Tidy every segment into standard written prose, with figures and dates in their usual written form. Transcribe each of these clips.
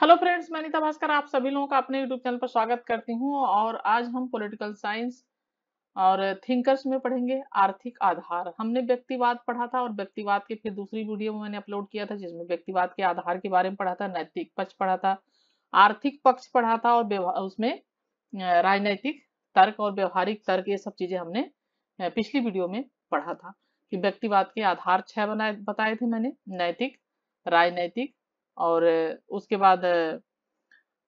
Hello friends, मैं अनीता भास्कर आप सभी लोगों का अपने यूट्यूब चैनल पर स्वागत करती हूं। और आज हम पॉलिटिकल साइंस और थिंकर्स में पढ़ेंगे आर्थिक आधार। हमने व्यक्तिवाद पढ़ा था और व्यक्तिवाद की फिर दूसरी वीडियो में मैंने अपलोड किया था जिसमें व्यक्तिवाद के आधार के बारे में पढ़ा था, नैतिक पक्ष पढ़ा था, आर्थिक पक्ष पढ़ा था और उसमें राजनैतिक तर्क और व्यवहारिक तर्क, ये सब चीजें हमने पिछली वीडियो में पढ़ा था कि व्यक्तिवाद के आधार 6 बताए थे मैंने, नैतिक, राजनैतिक और उसके बाद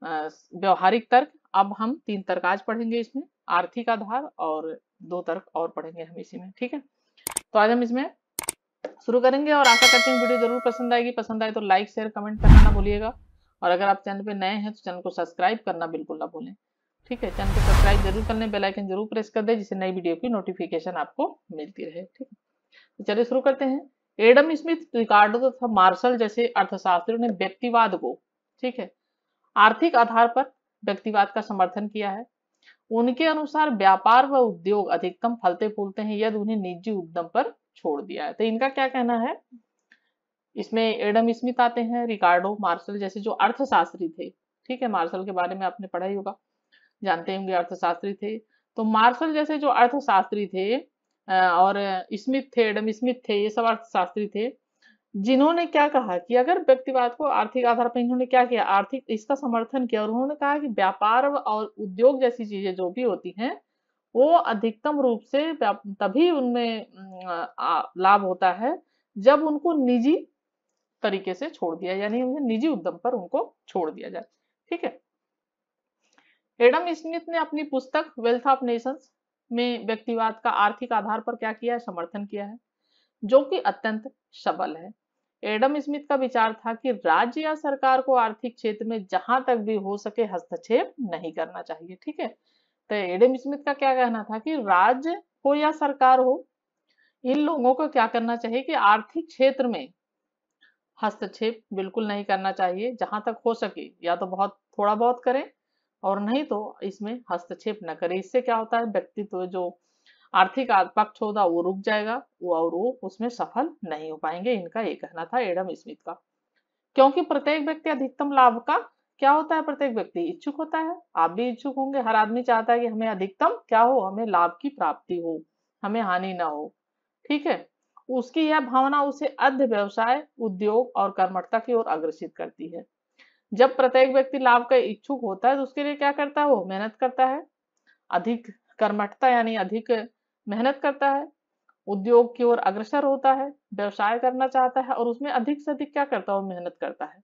व्यवहारिक तर्क। अब हम 3 तर्क आज पढ़ेंगे इसमें, आर्थिक आधार और 2 तर्क और पढ़ेंगे हम इसी में। ठीक है, तो आज हम इसमें शुरू करेंगे और आशा करते हैं वीडियो जरूर पसंद आएगी। पसंद आए तो लाइक शेयर कमेंट करना ना भूलिएगा और अगर आप चैनल पे नए हैं तो चैनल को सब्सक्राइब करना बिल्कुल ना भूलें। ठीक है, चैनल को सब्सक्राइब जरूर कर लें, बेल आइकन जरूर प्रेस कर दें जिससे नई वीडियो की नोटिफिकेशन आपको मिलती रहे। ठीक है, तो चलिए शुरू करते हैं। एडम स्मिथ, रिकार्डो तथा मार्शल जैसे अर्थशास्त्रियों ने व्यक्तिवाद को, ठीक है, आर्थिक आधार पर व्यक्तिवाद का समर्थन किया है। उनके अनुसार व्यापार व उद्योग अधिकतम फलते फूलते हैं यदि उन्हें निजी उद्यम पर छोड़ दिया है। तो इनका क्या कहना है, इसमें एडम स्मिथ आते हैं, रिकार्डो, मार्शल जैसे जो अर्थशास्त्री थे। ठीक है, मार्शल के बारे में आपने पढ़ा ही होगा, जानते होंगे, अर्थशास्त्री थे। तो मार्शल जैसे जो अर्थशास्त्री थे और स्मिथ थे, एडम स्मिथ थे, ये सब अर्थशास्त्री थे जिन्होंने क्या कहा कि अगर व्यक्तिवाद को आर्थिक आधार पर, इन्होंने क्या किया, आर्थिक इसका समर्थन किया और उन्होंने कहा कि व्यापार और उद्योग जैसी चीजें जो भी होती हैं वो अधिकतम रूप से तभी उनमें लाभ होता है जब उनको निजी तरीके से छोड़ दिया, यानी उन्हें निजी उद्यम पर उनको छोड़ दिया जाए। ठीक है, एडम स्मिथ ने अपनी पुस्तक वेल्थ ऑफ नेशंस में व्यक्तिवाद का आर्थिक आधार पर क्या किया है, समर्थन किया है, जो कि अत्यंत सबल है। एडम स्मिथ का विचार था कि राज्य या सरकार को आर्थिक क्षेत्र में जहां तक भी हो सके हस्तक्षेप नहीं करना चाहिए। ठीक है, तो एडम स्मिथ का क्या कहना था कि राज्य हो या सरकार हो, इन लोगों को क्या करना चाहिए कि आर्थिक क्षेत्र में हस्तक्षेप बिल्कुल नहीं करना चाहिए। जहां तक हो सके या तो बहुत थोड़ा बहुत करें और नहीं तो इसमें हस्तक्षेप न करें। इससे क्या होता है, व्यक्तित्व जो आर्थिक पक्ष होगा वो रुक जाएगा और वो उसमें सफल नहीं हो पाएंगे। इनका ये कहना था एडम स्मिथ का, क्योंकि प्रत्येक व्यक्ति अधिकतम लाभ का क्या होता है, प्रत्येक व्यक्ति इच्छुक होता है। आप भी इच्छुक होंगे, हर आदमी चाहता है कि हमें अधिकतम क्या हो, हमें लाभ की प्राप्ति हो, हमें हानि ना हो। ठीक है, उसकी यह भावना उसे अर्ध व्यवसाय, उद्योग और कर्मठता की ओर अग्रसित करती है। जब प्रत्येक व्यक्ति लाभ का इच्छुक होता है तो उसके लिए क्या करता है, वो मेहनत करता है, अधिक कर्मठता यानी अधिक मेहनत करता है, उद्योग की ओर अग्रसर होता है, व्यवसाय करना चाहता है और उसमें अधिक से अधिक क्या करता है, वो मेहनत करता है।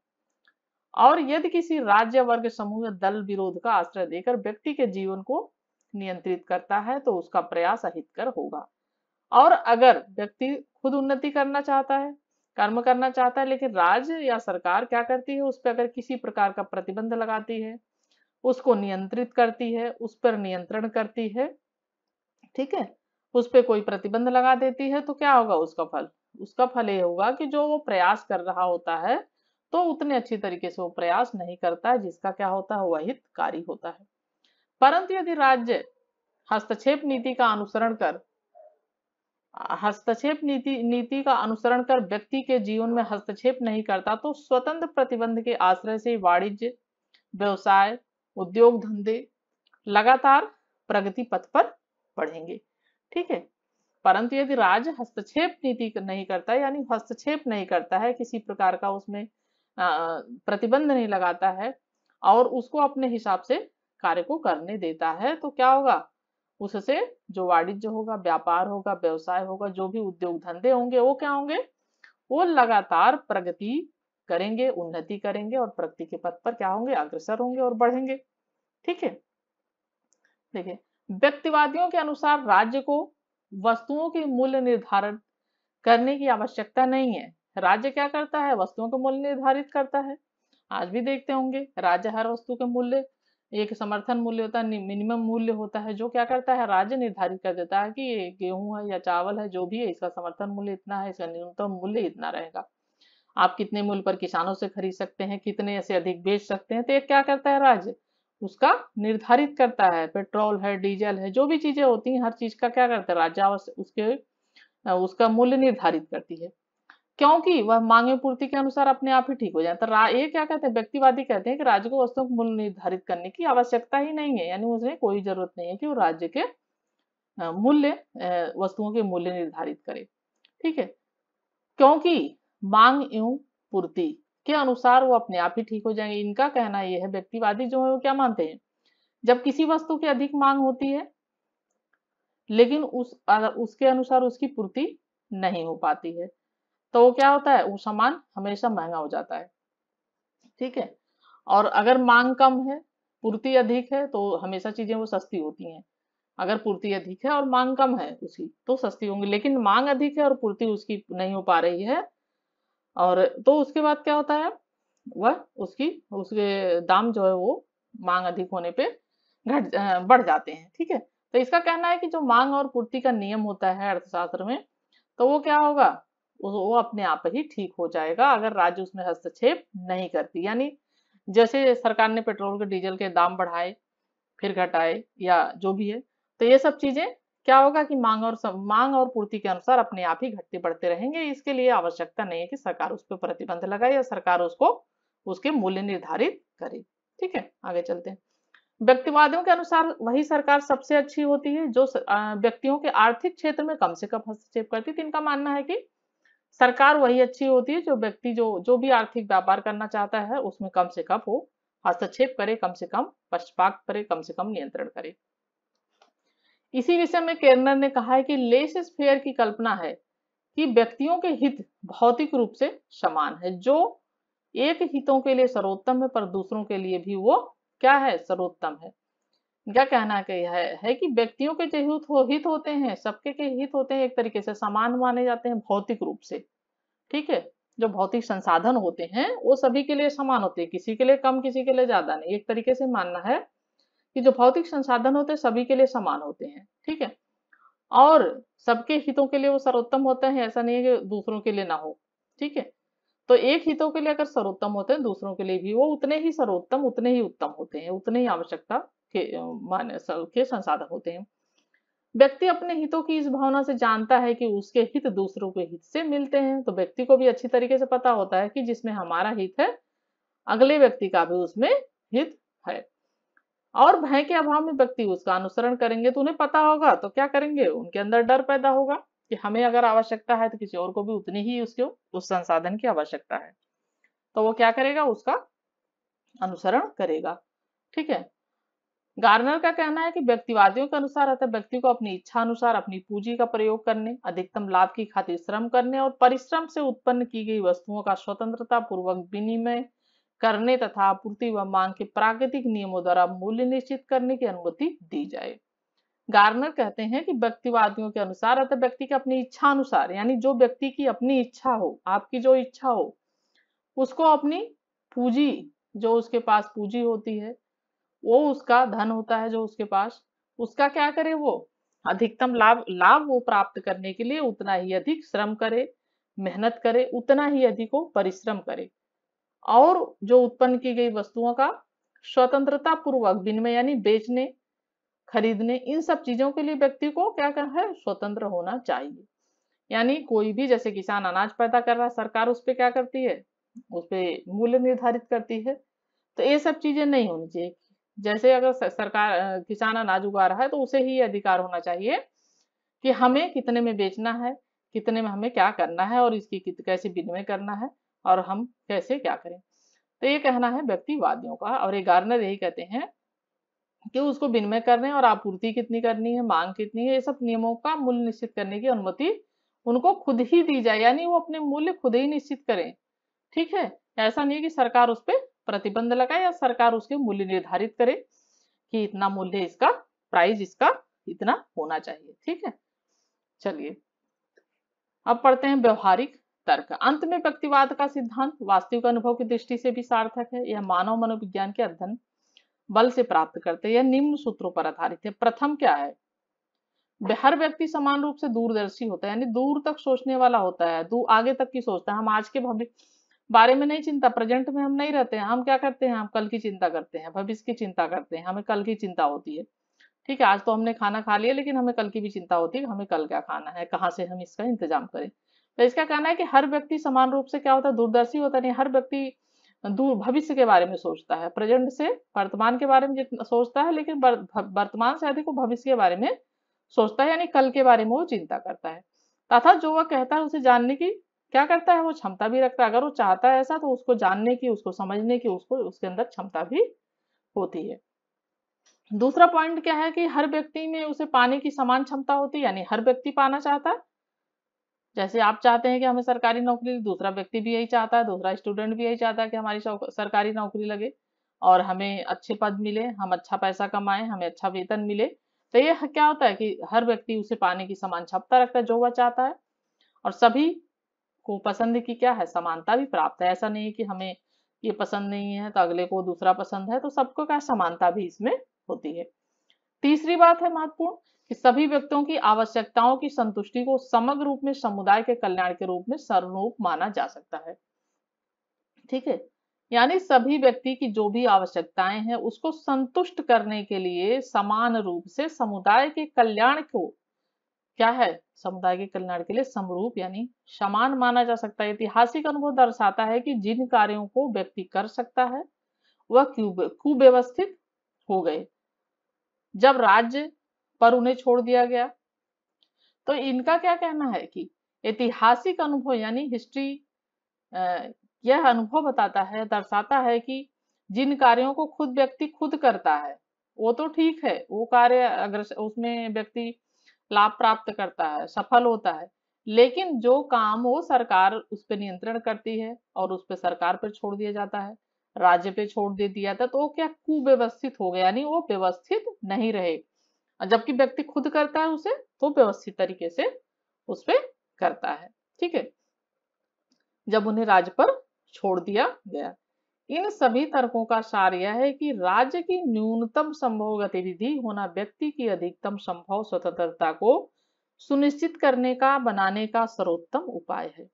और यदि किसी राज्य, वर्ग, समूह या दल विरोध का आश्रय देकर व्यक्ति के जीवन को नियंत्रित करता है तो उसका प्रयास अहितकर होगा। और अगर व्यक्ति खुद उन्नति करना चाहता है, कर्म करना चाहता है, लेकिन राज्य या सरकार क्या करती है, उस पर अगर किसी प्रकार का प्रतिबंध लगाती है, उसको नियंत्रित करती है, उस पर नियंत्रण करती है, ठीक है, उस पर कोई प्रतिबंध लगा देती है, तो क्या होगा उसका फल, उसका फल ये होगा कि जो वो प्रयास कर रहा होता है तो उतने अच्छी तरीके से वो प्रयास नहीं करता है जिसका क्या होता है, वह हितकारी होता है। परंतु यदि राज्य हस्तक्षेप नीति का अनुसरण कर नीति का अनुसरण कर व्यक्ति के जीवन में हस्तक्षेप नहीं करता तो स्वतंत्र प्रतिबंध के आश्रय से वाणिज्य, व्यवसाय, उद्योग धंधे लगातार प्रगति पथ पर बढ़ेंगे। ठीक है, परंतु यदि राज्य हस्तक्षेप नीति नहीं करता, यानी हस्तक्षेप नहीं करता है, किसी प्रकार का उसमें प्रतिबंध नहीं लगाता है और उसको अपने हिसाब से कार्य को करने देता है, तो क्या होगा, उससे जो वाणिज्य होगा, व्यापार होगा, व्यवसाय होगा, जो भी उद्योग धंधे होंगे वो क्या होंगे, वो लगातार प्रगति करेंगे, उन्नति करेंगे और प्रगति के पथ पर क्या होंगे, अग्रसर होंगे और बढ़ेंगे। ठीक है, देखिए, व्यक्तिवादियों के अनुसार राज्य को वस्तुओं के मूल्य निर्धारण करने की आवश्यकता नहीं है। राज्य क्या करता है, वस्तुओं का मूल्य निर्धारित करता है। आज भी देखते होंगे राज्य हर वस्तु के मूल्य, एक समर्थन मूल्य होता है, मिनिमम मूल्य होता है, जो क्या करता है, राज्य निर्धारित कर देता है कि ये गेहूं है या चावल है, जो भी है, इसका समर्थन मूल्य इतना है, इसका न्यूनतम मूल्य इतना रहेगा। आप कितने मूल्य पर किसानों से खरीद सकते हैं, कितने से अधिक बेच सकते हैं, तो ये क्या करता है, राज्य उसका निर्धारित करता है। पेट्रोल है, डीजल है, जो भी चीजें होती हैं, हर चीज का क्या करता है, राज्य उसके उसका मूल्य निर्धारित करती है। क्योंकि वह मांग में पूर्ति के अनुसार अपने आप ही ठीक हो जाए। तो ये क्या कहते हैं, व्यक्तिवादी कहते हैं कि राज्य को वस्तुओं का मूल्य निर्धारित करने की आवश्यकता ही नहीं है, यानी उसे कोई जरूरत नहीं है कि वो राज्य के मूल्य वस्तुओं के मूल्य निर्धारित करे। ठीक है, क्योंकि मांग एवं पूर्ति के अनुसार वो अपने आप ही ठीक हो जाएंगे। इनका कहना यह है, व्यक्तिवादी जो है वो क्या मानते हैं, जब किसी वस्तु की अधिक मांग होती है लेकिन उसके अनुसार उसकी पूर्ति नहीं हो पाती है, तो वो क्या होता है, वो सामान हमेशा महंगा हो जाता है। ठीक है, और अगर मांग कम है पूर्ति अधिक है तो हमेशा चीजें वो सस्ती होती हैं। अगर पूर्ति अधिक है और मांग कम है उसकी तो सस्ती होंगी, लेकिन मांग अधिक है और पूर्ति उसकी नहीं हो पा रही है, और तो उसके बाद क्या होता है, वह उसके दाम जो है वो मांग अधिक होने पे बढ़ जाते हैं। ठीक है, तो इसका कहना है कि जो मांग और पूर्ति का नियम होता है अर्थशास्त्र में, तो वो क्या होगा, वो अपने आप ही ठीक हो जाएगा अगर राज्य उसमें हस्तक्षेप नहीं करती। यानी जैसे सरकार ने पेट्रोल के डीजल के दाम बढ़ाए फिर घटाए या जो भी है, तो ये सब चीजें क्या होगा कि मांग और पूर्ति के अनुसार अपने आप ही घटते बढ़ते रहेंगे। इसके लिए आवश्यकता नहीं है कि सरकार उस पर प्रतिबंध लगाए या सरकार उसको उसके मूल्य निर्धारित करे। ठीक है, आगे चलते हैं। व्यक्तिवादियों के अनुसार वही सरकार सबसे अच्छी होती है जो व्यक्तियों के आर्थिक क्षेत्र में कम से कम हस्तक्षेप करती है। तो इनका मानना है कि सरकार वही अच्छी होती है जो व्यक्ति जो भी आर्थिक व्यापार करना चाहता है उसमें कम से कम वो हस्तक्षेप करे, कम से कम पक्षपात करे, कम से कम नियंत्रण करे। इसी विषय में केरनर ने कहा है कि लेसेस फेयर की कल्पना है कि व्यक्तियों के हित भौतिक रूप से समान है, जो एक हितों के लिए सर्वोत्तम है पर दूसरों के लिए भी वो क्या है, सर्वोत्तम है। क्या कहना है कि व्यक्तियों के जो हित होते हैं, सबके के हित होते हैं, एक तरीके से समान माने जाते हैं भौतिक रूप से। ठीक है, जो भौतिक संसाधन होते हैं वो सभी के लिए समान होते हैं, किसी के लिए कम किसी के लिए ज्यादा नहीं। एक तरीके से मानना है कि जो भौतिक संसाधन होते हैं सभी के लिए समान होते हैं। ठीक है, और सबके हितों के लिए वो सर्वोत्तम होते हैं, ऐसा नहीं है कि दूसरों के लिए ना हो। ठीक है, तो एक हितों के लिए अगर सर्वोत्तम होते हैं दूसरों के लिए भी वो उतने ही सर्वोत्तम, उतने ही उत्तम होते हैं, उतने ही आवश्यकता के के संसाधन होते हैं। व्यक्ति अपने हितों की इस भावना से जानता है कि उसके हित दूसरों के हित से मिलते हैं, तो व्यक्ति को भी अच्छी तरीके से पता होता है कि जिसमें हमारा हित है अगले व्यक्ति का भी उसमें हित है। और भय के अभाव में व्यक्ति उसका अनुसरण करेंगे, तो उन्हें पता होगा तो क्या करेंगे, उनके अंदर डर पैदा होगा कि हमें अगर आवश्यकता है तो किसी और को भी उतनी ही उस संसाधन की आवश्यकता है, तो वो क्या करेगा, उसका अनुसरण करेगा। ठीक है, गार्नर का कहना है कि व्यक्तिवादियों के अनुसार अतः व्यक्ति को अपनी इच्छा अनुसार अपनी पूंजी का प्रयोग करने, अधिकतम लाभ की खातिर श्रम करने और परिश्रम से उत्पन्न की गई वस्तुओं का स्वतंत्रता पूर्वक विनिमय करने तथा आपूर्ति व मांग के प्राकृतिक नियमों द्वारा मूल्य निश्चित करने की अनुमति दी जाए। गार्नर कहते हैं कि व्यक्तिवादियों के अनुसार अतः व्यक्ति की अपनी इच्छा अनुसार, यानी जो व्यक्ति की अपनी इच्छा हो, आपकी जो इच्छा हो, उसको अपनी पूंजी, जो उसके पास पूंजी होती है, वो उसका धन होता है जो उसके पास, उसका क्या करे, वो अधिकतम लाभ वो प्राप्त करने के लिए उतना ही अधिक श्रम करे, मेहनत करे, उतना ही अधिक वो परिश्रम करे, और जो उत्पन्न की गई वस्तुओं का स्वतंत्रता पूर्वक विनिमय, यानी बेचने, खरीदने, इन सब चीजों के लिए व्यक्ति को क्या करना है, स्वतंत्र होना चाहिए। यानी कोई भी, जैसे किसान अनाज पैदा कर रहा है, सरकार उस पर क्या करती है, उस पर मूल्य निर्धारित करती है, तो ये सब चीजें नहीं होनी चाहिए। जैसे अगर सरकार किसान अनाज उगा रहा है तो उसे ही अधिकार होना चाहिए कि हमें कितने में बेचना है, कितने में हमें क्या करना है और इसकी कैसे विनिमय करना है और हम कैसे क्या करें। तो ये कहना है व्यक्तिवादियों का, और ये गार्नर यही कहते हैं कि उसको विनिमय करने और आपूर्ति कितनी करनी है, मांग कितनी है, ये सब नियमों का मूल्य निश्चित करने की अनुमति उनको खुद ही दी जाए, यानी वो अपने मूल्य खुद ही निश्चित करें। ठीक है, ऐसा नहीं है कि सरकार उस पर प्रतिबंध लगाए या सरकार उसके मूल्य निर्धारित करे कि इतना मूल्य इसका, प्राइस इसका इतना होना चाहिए। ठीक है, चलिए अब पढ़ते हैं व्यवहारिक तर्क। अंत में व्यक्तिवाद का सिद्धांत वास्तविक अनुभव की दृष्टि से भी सार्थक है। यह मानव मनोविज्ञान के अध्ययन बल से प्राप्त करते हैं। यह निम्न सूत्रों पर आधारित है। प्रथम क्या है, हर व्यक्ति समान रूप से दूरदर्शी होता है, यानी दूर तक सोचने वाला होता है, आगे तक की सोचता है। हम आज के भविष्य बारे में नहीं चिंता, प्रेजेंट में हम नहीं रहते हैं, हम क्या करते हैं, हम कल की चिंता करते हैं, भविष्य की चिंता करते हैं, हमें कल की चिंता होती है। ठीक है, आज तो हमने खाना खा लिया लेकिन हमें कल की भी चिंता होती है, हमें कल क्या खाना है, कहाँ से हम इसका इंतजाम करें। तो इसका कहना है कि हर व्यक्ति समान रूप से क्या होता है, दूरदर्शी होता नहीं। हर व्यक्ति दूर भविष्य के बारे में सोचता है, प्रेजेंट से वर्तमान के बारे में जितना सोचता है, लेकिन वर्तमान से अधिक वो भविष्य के बारे में सोचता है, यानी कल के बारे में वो चिंता करता है। तथा जो वह कहता है उसे जानने की क्या करता है, वो क्षमता भी रखता है। अगर वो चाहता है ऐसा, तो उसको जानने की, उसको समझने की, उसको उसके अंदर क्षमता भी होती है। दूसरा पॉइंट क्या है कि हर व्यक्ति में उसे पाने की समान क्षमता होती है, यानी हर व्यक्ति पाना चाहता है। जैसे आप चाहते हैं कि हमें सरकारी नौकरी, दूसरा व्यक्ति भी यही चाहता है, दूसरा स्टूडेंट भी यही चाहता है कि हमारी सरकारी नौकरी लगे और हमें अच्छे पद मिले, हम अच्छा पैसा कमाएं, हमें अच्छा वेतन मिले। तो ये क्या होता है कि हर व्यक्ति उसे पाने की समान क्षमता रखता है जो वह चाहता है, और सभी को पसंद की क्या है, समानता भी प्राप्त है। ऐसा नहीं है कि हमें ये पसंद नहीं है तो अगले को दूसरा पसंद है, तो सबको क्या समानता भी इसमें होती है। तीसरी बात है महत्वपूर्ण कि सभी व्यक्तियों की आवश्यकताओं की संतुष्टि को समग्र रूप में समुदाय के कल्याण के रूप में सर्वरूप माना जा सकता है। ठीक है, यानी सभी व्यक्ति की जो भी आवश्यकताएं हैं उसको संतुष्ट करने के लिए समान रूप से समुदाय के कल्याण को क्या है, समुदाय के कल्याण के लिए समरूप यानी समान माना जा सकता है। ऐतिहासिक अनुभव दर्शाता है कि जिन कार्यों को व्यक्ति कर सकता है वह कुव्यवस्थित हो गए जब राज्य पर उन्हें छोड़ दिया गया। तो इनका क्या कहना है कि ऐतिहासिक अनुभव यानी हिस्ट्री यह अनुभव बताता है, दर्शाता है कि जिन कार्यों को खुद व्यक्ति खुद करता है वो तो ठीक है, वो कार्य अगर उसमें व्यक्ति लाभ प्राप्त करता है, सफल होता है, लेकिन जो काम वो सरकार उस पर नियंत्रण करती है और उस पर सरकार पर छोड़ दिया जाता है, राज्य पे छोड़ दे दिया था, तो वो क्या कुव्यवस्थित हो गया, यानी वो व्यवस्थित नहीं रहे। जबकि व्यक्ति खुद करता है उसे तो व्यवस्थित तरीके से उस पे करता है। ठीक है, जब उन्हें राज्य पर छोड़ दिया गया। इन सभी तर्कों का सार यह है कि राज्य की न्यूनतम संभव गतिविधि होना व्यक्ति की अधिकतम संभव स्वतंत्रता को सुनिश्चित करने का, बनाने का सर्वोत्तम उपाय है।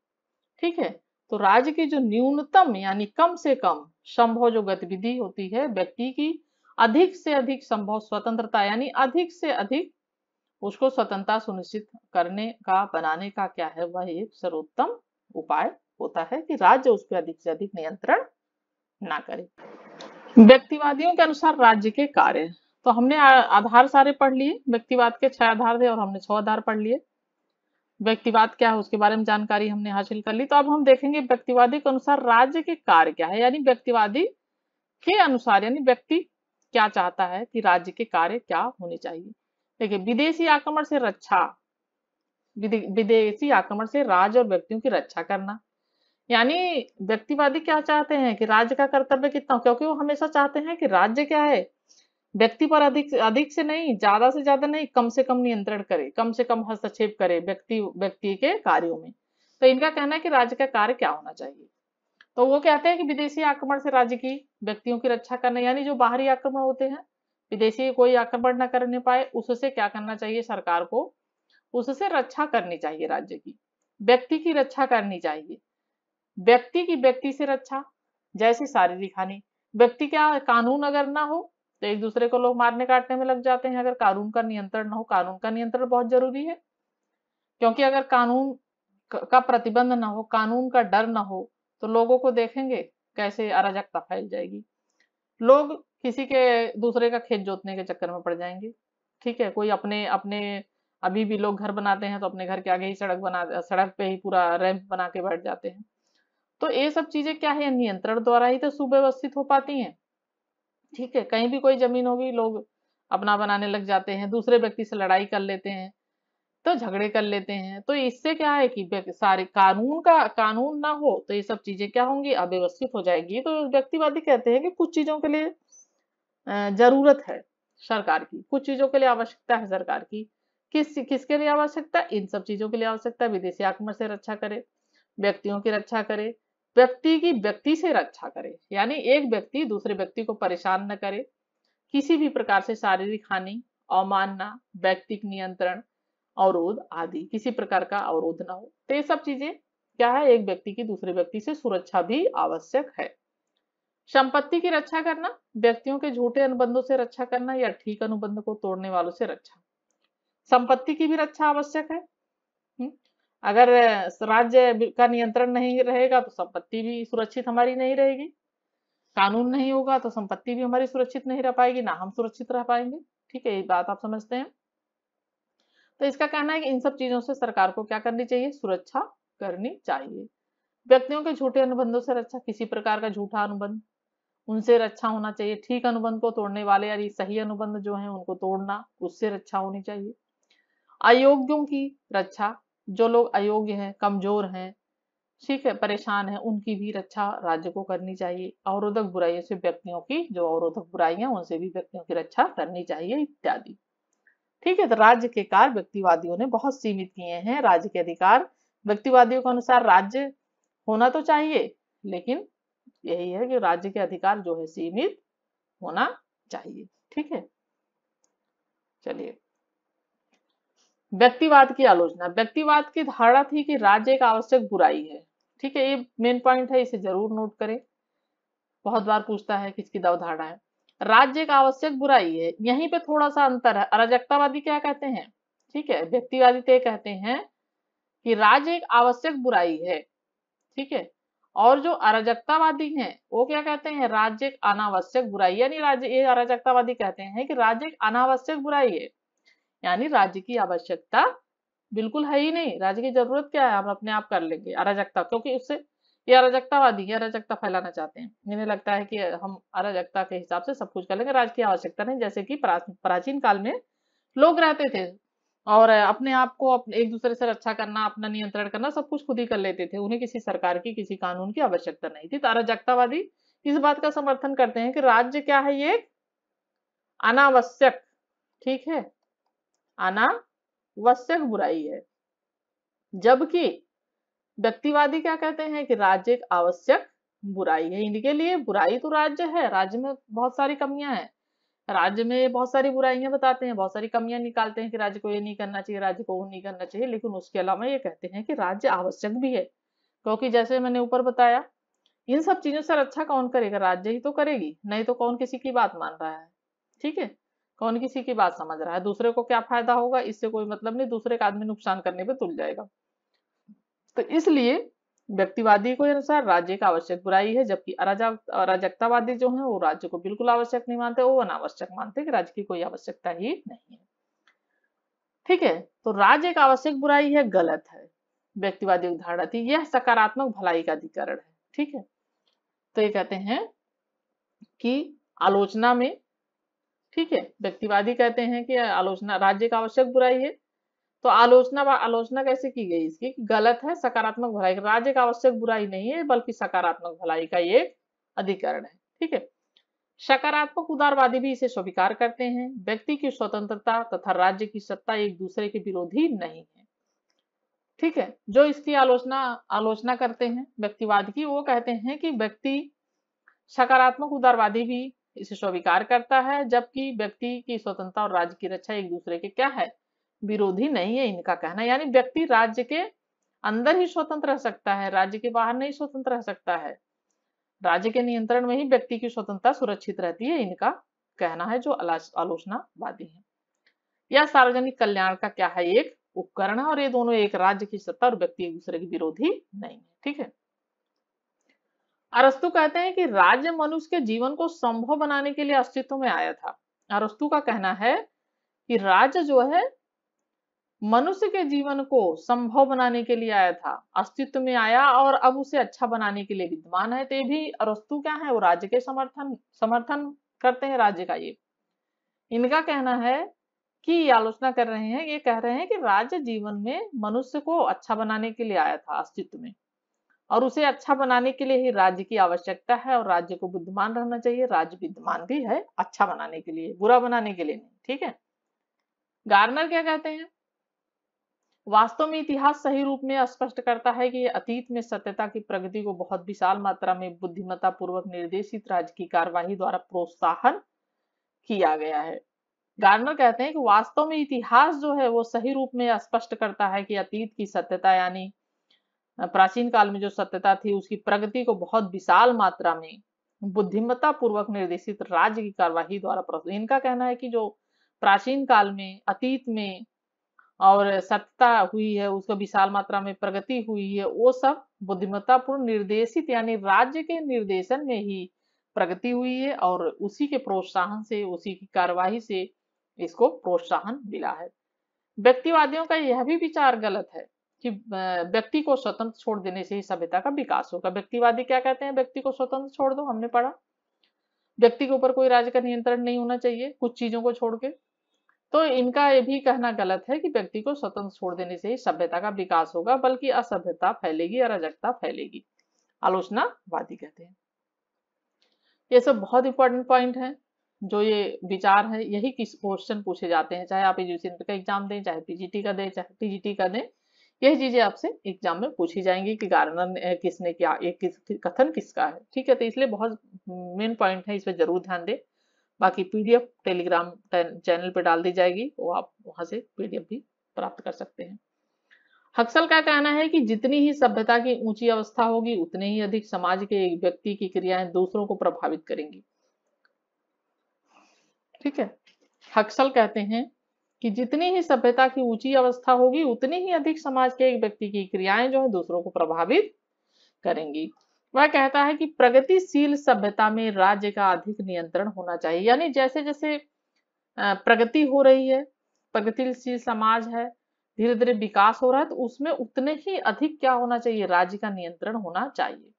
ठीक है, तो राज्य की जो न्यूनतम यानी कम से कम संभव जो गतिविधि होती है, व्यक्ति की अधिक से अधिक संभव स्वतंत्रता यानी अधिक से अधिक उसको स्वतंत्रता सुनिश्चित करने का, बनाने का क्या है, वह एक सर्वोत्तम उपाय होता है कि राज्य उस पर अधिक से अधिक नियंत्रण ना करे। व्यक्तिवादियों के अनुसार राज्य के कार्य, तो हमने आधार सारे पढ़ लिए, व्यक्तिवाद के 6 आधार थे और हमने 6 आधार पढ़ लिए। व्यक्तिवाद क्या है उसके बारे में जानकारी हमने हासिल कर ली। तो अब हम देखेंगे व्यक्तिवादी के अनुसार राज्य के कार्य क्या है, यानी व्यक्तिवादी के अनुसार यानी व्यक्ति क्या चाहता है कि राज्य के कार्य क्या होने चाहिए। देखिए, विदेशी आक्रमण से रक्षा, विदेशी आक्रमण से राज्य और व्यक्तियों की रक्षा करना, यानी व्यक्तिवादी क्या चाहते हैं कि राज्य का कर्तव्य कितना हो, क्योंकि वो हमेशा चाहते हैं कि राज्य क्या है, व्यक्ति पर अधिक से नहीं, ज्यादा से ज्यादा नहीं, कम से कम नियंत्रण करे, कम से कम हस्तक्षेप करे व्यक्ति के कार्यों में। तो इनका कहना है कि राज्य का कार्य क्या होना चाहिए। तो वो कहते हैं कि विदेशी आक्रमण से राज्य की, व्यक्तियों की रक्षा करना, यानी जो बाहरी आक्रमण होते हैं, विदेशी कोई आक्रमण न करने पाए, उससे क्या करना चाहिए सरकार को, उससे रक्षा करनी चाहिए राज्य की, व्यक्ति की रक्षा करनी चाहिए। व्यक्ति की व्यक्ति से रक्षा, जैसे शारीरिक हानि, व्यक्ति क्या, कानून अगर ना हो तो एक दूसरे को लोग मारने काटने में लग जाते हैं। अगर कानून का नियंत्रण ना हो, कानून का नियंत्रण बहुत जरूरी है, क्योंकि अगर कानून का प्रतिबंध ना हो, कानून का डर ना हो, तो लोगों को देखेंगे कैसे अराजकता फैल जाएगी, लोग किसी के दूसरे का खेत जोतने के चक्कर में पड़ जाएंगे। ठीक है, कोई अपने अपने अभी भी लोग घर बनाते हैं तो अपने घर के आगे ही सड़क पे ही पूरा रैंप बना के बैठ जाते हैं। तो ये सब चीजें क्या है, नियंत्रण द्वारा ही तो सुव्यवस्थित हो पाती हैं। ठीक है, कहीं भी कोई जमीन होगी, लोग अपना बनाने लग जाते हैं, दूसरे व्यक्ति से लड़ाई कर लेते हैं, तो झगड़े कर लेते हैं। तो इससे क्या है कि सारे कानून ना हो तो ये सब चीजें क्या होंगी, अव्यवस्थित हो जाएगी। तो व्यक्तिवादी कहते हैं कि कुछ चीजों के लिए जरूरत है सरकार की, कुछ चीजों के लिए आवश्यकता है सरकार की। किसके लिए आवश्यकता, इन सब चीजों के लिए आवश्यकता, विदेशी आक्रमण से रक्षा करे, व्यक्तियों की रक्षा करे, व्यक्ति की व्यक्ति से रक्षा करे, यानी एक व्यक्ति दूसरे व्यक्ति को परेशान न करे, किसी भी प्रकार से शारीरिक हानि, अवमानना, व्यक्तिक नियंत्रण, अवरोध आदि किसी प्रकार का अवरोध ना हो। तो ये सब चीजें क्या है, एक व्यक्ति की दूसरे व्यक्ति से सुरक्षा भी आवश्यक है। संपत्ति की रक्षा करना, व्यक्तियों के झूठे अनुबंधों से रक्षा करना या ठीक अनुबंध को तोड़ने वालों से रक्षा, संपत्ति की भी रक्षा आवश्यक है। अगर राज्य का नियंत्रण नहीं रहेगा तो संपत्ति भी सुरक्षित हमारी नहीं रहेगी, कानून नहीं होगा तो संपत्ति भी हमारी सुरक्षित नहीं रह पाएगी, ना हम सुरक्षित रह पाएंगे। ठीक है, ये बात आप समझते हैं। तो इसका कहना है कि इन सब चीजों से सरकार को क्या करनी चाहिए, सुरक्षा करनी चाहिए। व्यक्तियों के झूठे अनुबंधों से रक्षा, किसी प्रकार का झूठा अनुबंध उनसे रक्षा होना चाहिए। ठीक अनुबंध को तोड़ने वाले यानी सही अनुबंध जो है उनको तोड़ना, उससे रक्षा होनी चाहिए। अयोग्यों की रक्षा, जो लोग अयोग्य हैं, कमजोर हैं, ठीक है, परेशान है, उनकी भी रक्षा राज्य को करनी चाहिए। अवरोधक बुराइयों से व्यक्तियों की, जो अवरोधक बुराइयां उनसे भी व्यक्तियों की रक्षा करनी चाहिए इत्यादि। ठीक है, तो राज्य के कार्य व्यक्तिवादियों ने बहुत सीमित किए हैं। राज्य के अधिकार व्यक्तिवादियों के अनुसार राज्य होना तो चाहिए, लेकिन यही है कि राज्य के अधिकार जो है सीमित होना चाहिए। ठीक है, चलिए व्यक्तिवाद की आलोचना। व्यक्तिवाद की धारणा थी कि राज्य एक आवश्यक बुराई है। ठीक है, ये मेन पॉइंट है, इसे जरूर नोट करें, बहुत बार पूछता है किसकी अवधारणा है। राज्य एक आवश्यक बुराई है, यहीं पे थोड़ा सा अंतर है। अराजकतावादी क्या कहते हैं, ठीक है, व्यक्तिवादी तो कहते हैं कि राज्य एक आवश्यक बुराई है, ठीक है, और जो अराजकतावादी हैं वो क्या कहते हैं, राज्य एक अनावश्यक बुराई। यानी राज्य, ये अराजकतावादी कहते हैं कि राज्य एक अनावश्यक बुराई है, यानी राज्य की आवश्यकता बिल्कुल है ही नहीं, राज्य की जरूरत क्या है, हम अपने आप कर लेंगे अराजकता, क्योंकि उससे ये अराजकतावादी है, अराजकता फैलाना चाहते हैं। इन्हें लगता है कि हम अराजकता के हिसाब से सब कुछ कर लेंगे, राज्य की आवश्यकता नहीं। जैसे कि प्राचीन काल में लोग रहते थे और अपने आप को एक दूसरे से रक्षा करना, अपना नियंत्रण करना, सब कुछ खुद ही कर लेते थे, उन्हें किसी सरकार की, किसी कानून की आवश्यकता नहीं थी। तो अराजकतावादी इस बात का समर्थन करते हैं कि राज्य क्या है, ये अनावश्यक, ठीक है, अनावश्यक बुराई है। जबकि व्यक्तिवादी क्या कहते हैं कि राज्य एक आवश्यक बुराई है। इनके लिए बुराई तो राज्य है, राज्य में बहुत सारी कमियां हैं, राज्य में बहुत सारी बुराइयां बताते हैं, बहुत सारी कमियां निकालते हैं कि राज्य को ये नहीं करना चाहिए, राज्य को वो नहीं करना चाहिए, लेकिन उसके अलावा ये कहते हैं कि राज्य आवश्यक भी है। क्योंकि जैसे मैंने ऊपर बताया, इन सब चीजों से रक्षा कौन करेगा, राज्य ही तो करेगी, नहीं तो कौन किसी की बात मान रहा है। ठीक है, कौन किसी की बात समझ रहा है, दूसरे को क्या फायदा होगा, इससे कोई मतलब नहीं, दूसरे का आदमी नुकसान करने पे तुल जाएगा। तो इसलिए व्यक्तिवादी के अनुसार राज्य का आवश्यक बुराई है, जबकि अराजकतावादी जो है वो राज्य को बिल्कुल आवश्यक नहीं मानते, वो अनावश्यक मानते कि राज्य की कोई आवश्यकता ही नहीं है। ठीक है, तो राज्य एक आवश्यक बुराई है, गलत है, व्यक्तिवादी की धारणा थी, यह सकारात्मक भलाई का अधिकरण है। ठीक है, तो ये कहते हैं कि आलोचना में, ठीक है, व्यक्तिवादी कहते हैं कि आलोचना राज्य का आवश्यक बुराई है, तो आलोचना आलोचना कैसे की गई इसकी, गलत है, सकारात्मक भलाई, राज्य का आवश्यक बुराई नहीं है बल्कि सकारात्मक भलाई का ये अधिकरण है। ठीक है, सकारात्मक उदारवादी भी इसे स्वीकार करते हैं। व्यक्ति की स्वतंत्रता तथा राज्य की सत्ता एक दूसरे के विरोधी नहीं है। ठीक है, जो इसकी आलोचना आलोचना करते हैं व्यक्तिवाद की, वो कहते हैं कि व्यक्ति, सकारात्मक उदारवादी भी इसे स्वीकार करता है, जबकि व्यक्ति की स्वतंत्रता और राज्य की रक्षा एक दूसरे के क्या है, विरोधी नहीं है, इनका कहना। यानी व्यक्ति राज्य के अंदर ही स्वतंत्र रह सकता है, राज्य के बाहर नहीं स्वतंत्र रह सकता है, राज्य के नियंत्रण में ही व्यक्ति की स्वतंत्रता सुरक्षित रहती है, इनका कहना है, जो आलोचनावादी है। यह सार्वजनिक कल्याण का क्या है, एक उपकरण है, और ये दोनों, एक राज्य की सत्ता और व्यक्ति एक दूसरे के विरोधी नहीं है। ठीक है, अरस्तु कहते हैं कि राज्य मनुष्य के जीवन को संभव बनाने के लिए अस्तित्व में आया था। अरस्तु का कहना है कि राज्य जो है मनुष्य के जीवन को संभव बनाने के लिए आया था, अस्तित्व में आया और अब उसे अच्छा बनाने के लिए विद्यमान है। तो ये भी अरस्तु क्या है, वो राज्य के समर्थन करते हैं राज्य का। ये इनका कहना है कि आलोचना कर रहे हैं, ये कह रहे हैं कि राज्य जीवन में मनुष्य को अच्छा बनाने के लिए आया था अस्तित्व में, और उसे अच्छा बनाने के लिए ही राज्य की आवश्यकता है, और राज्य को विद्यमान रहना चाहिए। राज्य विद्यमान भी है अच्छा बनाने के लिए, बुरा बनाने के लिए नहीं। ठीक है, गार्नर क्या कहते हैं, वास्तव में इतिहास सही रूप में स्पष्ट करता है कि अतीत में सत्यता की प्रगति को बहुत विशाल मात्रा में बुद्धिमत्ता पूर्वक निर्देशित राज्य की कार्यवाही द्वारा प्रोत्साहन किया गया है। गार्नर कहते हैं कि वास्तव में इतिहास जो है वो सही रूप में स्पष्ट करता है कि अतीत की सत्यता, यानी प्राचीन काल में जो सत्यता थी, उसकी प्रगति को बहुत विशाल मात्रा में बुद्धिमत्ता पूर्वक निर्देशित राज्य की कार्यवाही द्वारा। इनका कहना है कि जो प्राचीन काल में, अतीत में और सत्ता हुई है, उसको विशाल मात्रा में प्रगति हुई है, वो सब बुद्धिमत्तापूर्ण निर्देशित यानी राज्य के निर्देशन में ही प्रगति हुई है और उसी के प्रोत्साहन से, उसी की कार्यवाही से इसको प्रोत्साहन मिला है। व्यक्तिवादियों का यह भी विचार गलत है कि व्यक्ति को स्वतंत्र छोड़ देने से ही सभ्यता का विकास होगा। व्यक्तिवादी क्या कहते हैं? व्यक्ति को स्वतंत्र छोड़ दो, हमने पढ़ा व्यक्ति के ऊपर कोई राज्य का नियंत्रण नहीं होना चाहिए कुछ चीजों को छोड़ के। तो इनका ये भी कहना गलत है कि व्यक्ति को स्वतंत्र छोड़ देने से ही सभ्यता का विकास होगा, बल्कि असभ्यता फैलेगी, अराजकता फैलेगी, आलोचनावादी कहते हैं। ये सब बहुत इंपॉर्टेंट पॉइंट है, जो ये विचार है यही किस क्वेश्चन पूछे जाते हैं, चाहे आप यूजीसी का एग्जाम दें, चाहे पीजीटी का दें, चाहे टीजीटी का दें, यही चीजें आपसे एग्जाम में पूछी जाएंगी कि गार्नर किसने क्या, कथन किसका है। ठीक है, तो इसलिए बहुत मेन पॉइंट है, इस पर जरूर ध्यान दें। बाकी पीडीएफ टेलीग्राम चैनल पे डाल दी जाएगी, वो आप वहां से पीडीएफ भी प्राप्त कर सकते हैं। हक्सल का कहना है कि जितनी ही सभ्यता की ऊंची अवस्था होगी, उतने ही अधिक समाज के एक व्यक्ति की क्रियाएं दूसरों को प्रभावित करेंगी। ठीक है, हक्सल कहते हैं कि जितनी ही सभ्यता की ऊंची अवस्था होगी, उतनी ही अधिक समाज के एक व्यक्ति की क्रियाएं जो है दूसरों को प्रभावित करेंगी। वह कहता है कि प्रगतिशील सभ्यता में राज्य का अधिक नियंत्रण होना चाहिए, यानी जैसे जैसे प्रगति हो रही है, प्रगतिशील समाज है, धीरे धीरे विकास हो रहा है, तो उसमें उतने ही अधिक क्या होना चाहिए? राज्य का नियंत्रण होना चाहिए।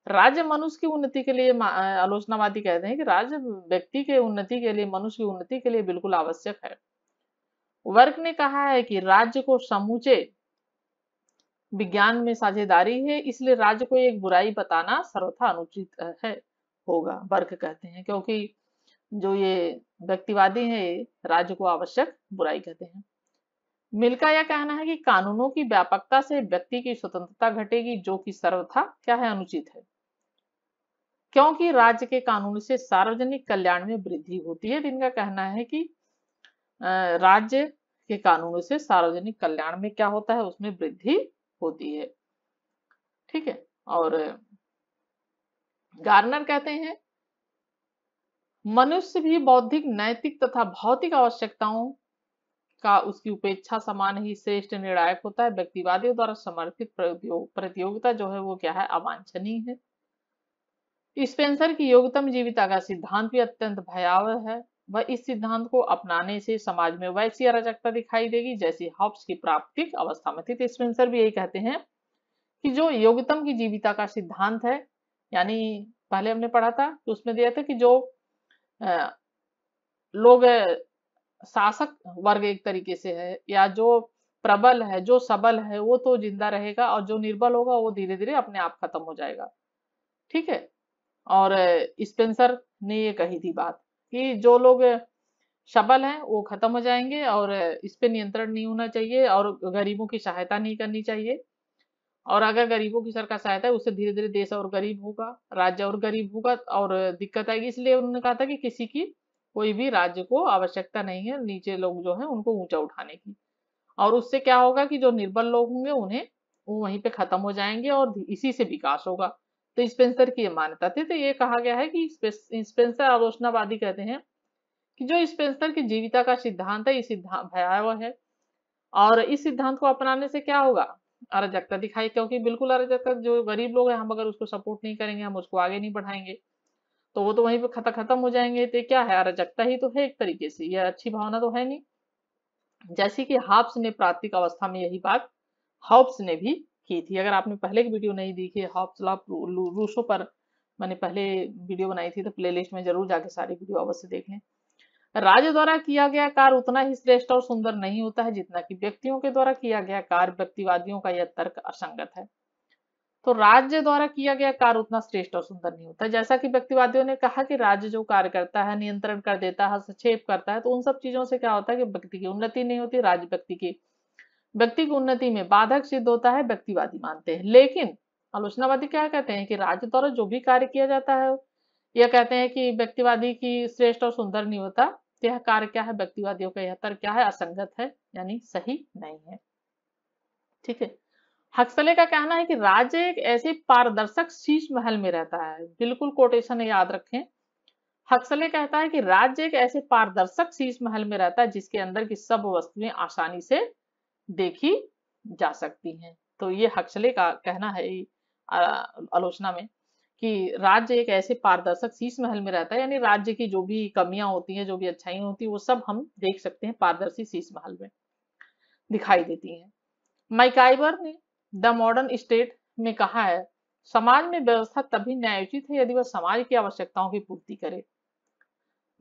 राज्य मनुष्य की उन्नति के लिए, आलोचनावादी कहते हैं कि राज्य व्यक्ति के उन्नति के लिए, मनुष्य की उन्नति के लिए बिल्कुल आवश्यक है। वर्क ने कहा है कि राज्य को समूचे विज्ञान में साझेदारी है, इसलिए राज्य को एक बुराई बताना सर्वथा अनुचित है होगा, वर्क कहते हैं, क्योंकि जो ये व्यक्तिवादी है राज्य को आवश्यक बुराई कहते हैं। मिल का यह कहना है कि कानूनों की व्यापकता से व्यक्ति की स्वतंत्रता घटेगी, जो कि सर्वथा क्या है? अनुचित है, क्योंकि राज्य के कानून से सार्वजनिक कल्याण में वृद्धि होती है। इनका कहना है कि राज्य के कानूनों से सार्वजनिक कल्याण में क्या होता है? उसमें वृद्धि होती है। ठीक है, और गार्नर कहते हैं मनुष्य भी बौद्धिक, नैतिक तथा भौतिक आवश्यकताओं का उसकी उपेक्षा समान ही श्रेष्ठ निर्णायक होता है। व्यक्तिवादियों द्वारा समर्थित प्रतियोगिता जो है वो क्या है? अवांछनीय है। स्पेंसर की योग्यतम जीविता का सिद्धांत भी अत्यंत भयावह है। वह इस सिद्धांत को अपनाने से समाज में वैसी अराजकता दिखाई देगी जैसी हॉब्स की प्राप्तिक अवस्था में थी। तो स्पेंसर भी यही कहते हैं कि जो योग्यतम की जीविता का सिद्धांत है, यानी पहले हमने पढ़ा था तो उसमें दिया था कि जो लोग शासक वर्ग एक तरीके से है, या जो प्रबल है, जो सबल है, वो तो जिंदा रहेगा, और जो निर्बल होगा वो धीरे धीरे अपने आप खत्म हो जाएगा। ठीक है, और स्पेंसर ने ये कही थी बात कि जो लोग सबल हैं वो खत्म हो जाएंगे, और इस पे नियंत्रण नहीं होना चाहिए, और गरीबों की सहायता नहीं करनी चाहिए, और अगर गरीबों की सरकार सहायता है उससे धीरे धीरे देश और गरीब होगा, राज्य और गरीब होगा, और दिक्कत आएगी। इसलिए उन्होंने कहा था कि किसी की, कोई भी राज्य को आवश्यकता नहीं है नीचे लोग जो है उनको ऊंचा उठाने की, और उससे क्या होगा कि जो निर्बल लोग होंगे उन्हें वो वहीं पे खत्म हो जाएंगे और इसी से विकास होगा। तो स्पेंसर की ये मान्यता थी। तो ये कहा गया है कि स्पेंसर आलोचनावादी कहते हैं कि जो स्पेंसर की जीविता का सिद्धांत है, ये सिद्धांत भयावह है, और इस सिद्धांत को अपनाने से क्या होगा? अराजकता दिखाई, क्योंकि बिल्कुल अराजकता, जो गरीब लोग हैं हम अगर उसको सपोर्ट नहीं करेंगे, हम उसको आगे नहीं बढ़ाएंगे, तो वो तो वहीं पे खत्म हो जाएंगे। तो क्या है? अराजकता ही तो है एक तरीके से, यह अच्छी भावना तो है नहीं। जैसे कि हॉब्स ने प्राथमिक अवस्था में यही बात हॉब्स ने भी की थी। अगर आपने पहले की वीडियो नहीं देखी, हॉब्स लॉ रूसो पर मैंने पहले वीडियो बनाई थी, तो प्लेलिस्ट में जरूर जाके सारी वीडियो अवश्य देख लें। राज्य द्वारा किया गया कार्य उतना ही श्रेष्ठ और सुंदर नहीं होता है जितना कि व्यक्तियों के द्वारा किया गया कार्य। व्यक्तिवादियों का यह तर्क असंगत है। तो राज्य द्वारा किया गया कार्य उतना श्रेष्ठ और सुंदर नहीं होता। जैसा कि व्यक्तिवादियों ने कहा कि राज्य जो कार्य करता है, नियंत्रण कर देता है, हस्तक्षेप करता है, तो उन सब चीजों से क्या होता है कि व्यक्ति की उन्नति नहीं होती, राज्य व्यक्ति की उन्नति में बाधक सिद्ध होता है, व्यक्तिवादी मानते हैं। लेकिन आलोचनावादी क्या कहते हैं कि राज्य द्वारा जो भी कार्य किया जाता है, यह कहते हैं कि व्यक्तिवादी की श्रेष्ठ और सुंदर नहीं होता। यह कार्य क्या है? व्यक्तिवादियों का यह तर्क क्या है? असंगत है, यानी सही नहीं है। ठीक है, हक्सले का कहना है कि राज्य एक ऐसे पारदर्शक शीश महल में रहता है। बिल्कुल कोटेशन याद रखें। हक्सले कहता है कि राज्य एक ऐसे पारदर्शक शीश महल में रहता है जिसके अंदर की सब वस्तुएं आसानी से देखी जा सकती हैं। तो ये हक्सले का कहना है आलोचना में कि राज्य एक ऐसे पारदर्शक शीश महल में रहता है, यानी राज्य की जो भी कमियां होती हैं, जो भी अच्छाइयां होती हैं, वो सब हम देख सकते हैं पारदर्शी शीश महल में दिखाई देती हैं। मैकाइवर ने द मॉडर्न स्टेट में कहा है, समाज में व्यवस्था तभी न्यायोचित है यदि वह समाज की आवश्यकताओं की पूर्ति करे।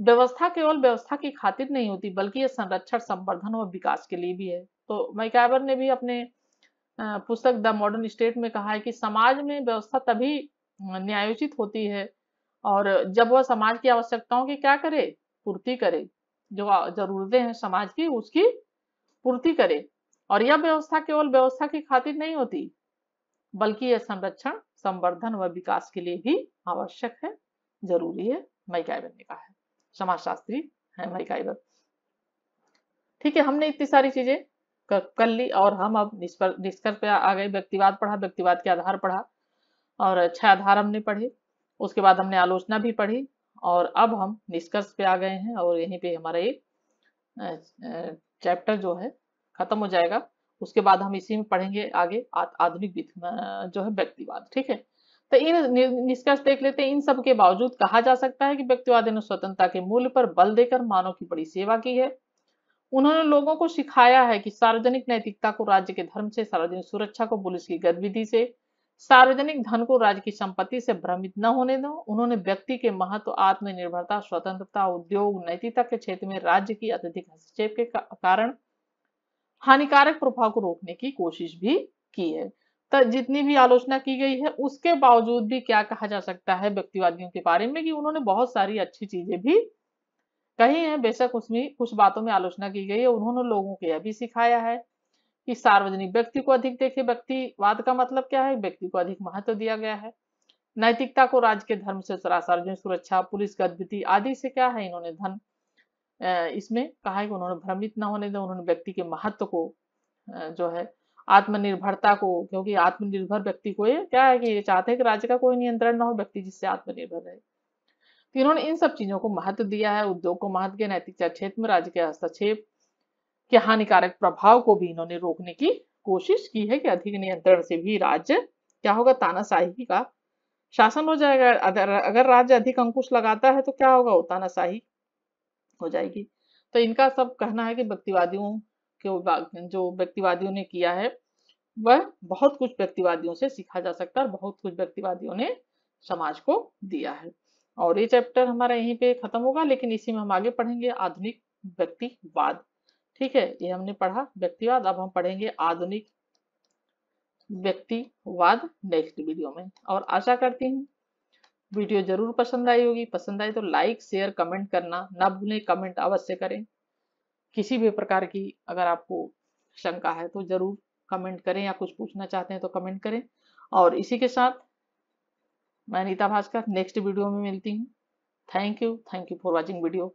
व्यवस्था केवल व्यवस्था की खातिर नहीं होती, बल्कि यह संरक्षण, संवर्धन और विकास के लिए भी है। तो मैकाइवर ने भी अपने पुस्तक द मॉडर्न स्टेट में कहा है कि समाज में व्यवस्था तभी न्यायोचित होती है और जब वह समाज की आवश्यकताओं की क्या करे, पूर्ति करे, जो जरूरतें हैं समाज की उसकी पूर्ति करे। और यह व्यवस्था केवल व्यवस्था की खातिर नहीं होती, बल्कि यह संरक्षण, संवर्धन व विकास के लिए भी आवश्यक है, जरूरी है, मैकाइवर ने कहा है। समाजशास्त्री है मैकाइवर। ठीक है, हमने इतनी सारी चीजें कर ली और हम अब निष्कर्ष पे आ गए। व्यक्तिवाद पढ़ा, व्यक्तिवाद के आधार पढ़ा और 6 आधार हमने पढ़े। उसके बाद हमने आलोचना भी पढ़ी और अब हम निष्कर्ष पे आ गए हैं और यहीं पे हमारा एक चैप्टर जो है खत्म हो जाएगा। उसके बाद हम इसी में पढ़ेंगे आगे आधुनिक जो है व्यक्तिवाद। ठीक है, तो इन निष्कर्ष देख लेते हैं। इन सब के बावजूद कहा जा सकता है कि व्यक्तिवादी ने स्वतंत्रता के मूल्य पर बल देकर मानव की बड़ी सेवा की है। उन्होंने लोगों को सिखाया है कि सार्वजनिक नैतिकता को राज्य के धर्म से, सार्वजनिक सुरक्षा को पुलिस की गतिविधि से, सार्वजनिक धन को राज्य की संपत्ति से भ्रमित न होने दो। उन्होंने व्यक्ति के महत्व, आत्मनिर्भरता, स्वतंत्रता, उद्योग, नैतिकता के क्षेत्र में राज्य की अत्यधिक हस्तक्षेप के कारण हानिकारक प्रभाव को रोकने की कोशिश भी की है। तो जितनी भी आलोचना की गई है उसके बावजूद भी क्या कहा जा सकता है व्यक्तिवादियों के बारे में कि उन्होंने बहुत सारी अच्छी चीजें भी कही है। बेशक उसमें कुछ बातों में आलोचना की गई है, उन्होंने लोगों को यह भी सिखाया है कि सार्वजनिक व्यक्ति को अधिक देखे। व्यक्तिवाद का मतलब क्या है, व्यक्ति को अधिक महत्व दिया गया है। नैतिकता को राज्य के धर्म से, सार्वजनिक सुरक्षा, पुलिस गतिविधि आदि से क्या है, इन्होंने धन इसमें कहा है कि उन्होंने भ्रमित न होने दें। उन्होंने व्यक्ति के महत्व को जो है आत्मनिर्भरता को, क्योंकि आत्मनिर्भर व्यक्ति को ये क्या है कि ये चाहते हैं कि राज्य का कोई नियंत्रण न हो, व्यक्ति जिससे आत्मनिर्भर रहे। तो इन्होंने इन सब चीजों को महत्व दिया है। उद्योग को महत्व दिया, नैतिकता क्षेत्र में राज्य के हस्तक्षेप के हानिकारक प्रभाव को भी इन्होंने रोकने की कोशिश की है कि अधिक नियंत्रण से भी राज्य क्या होगा, तानाशाही का शासन हो जाएगा। अगर राज्य अधिक अंकुश लगाता है तो क्या होगा, वो तानाशाही हो जाएगी। तो इनका सब कहना है कि व्यक्तिवादियों के जो व्यक्तिवादियों ने किया है वह बहुत कुछ व्यक्तिवादियों से सीखा जा सकता है और बहुत कुछ व्यक्तिवादियों ने समाज को दिया है। और ये चैप्टर हमारा यहीं पे खत्म होगा, लेकिन इसी में हम आगे पढ़ेंगे आधुनिक व्यक्तिवाद। ठीक है, ये हमने पढ़ा व्यक्तिवाद, अब हम पढ़ेंगे आधुनिक व्यक्तिवाद नेक्स्ट वीडियो में। और आशा करती हूँ वीडियो जरूर पसंद आई होगी। पसंद आई तो लाइक, शेयर, कमेंट करना ना भूलें। कमेंट अवश्य करें। किसी भी प्रकार की अगर आपको शंका है तो जरूर कमेंट करें, या कुछ पूछना चाहते हैं तो कमेंट करें। और इसी के साथ मैं नीता भास्कर नेक्स्ट वीडियो में मिलती हूँ। Thank you for watching video.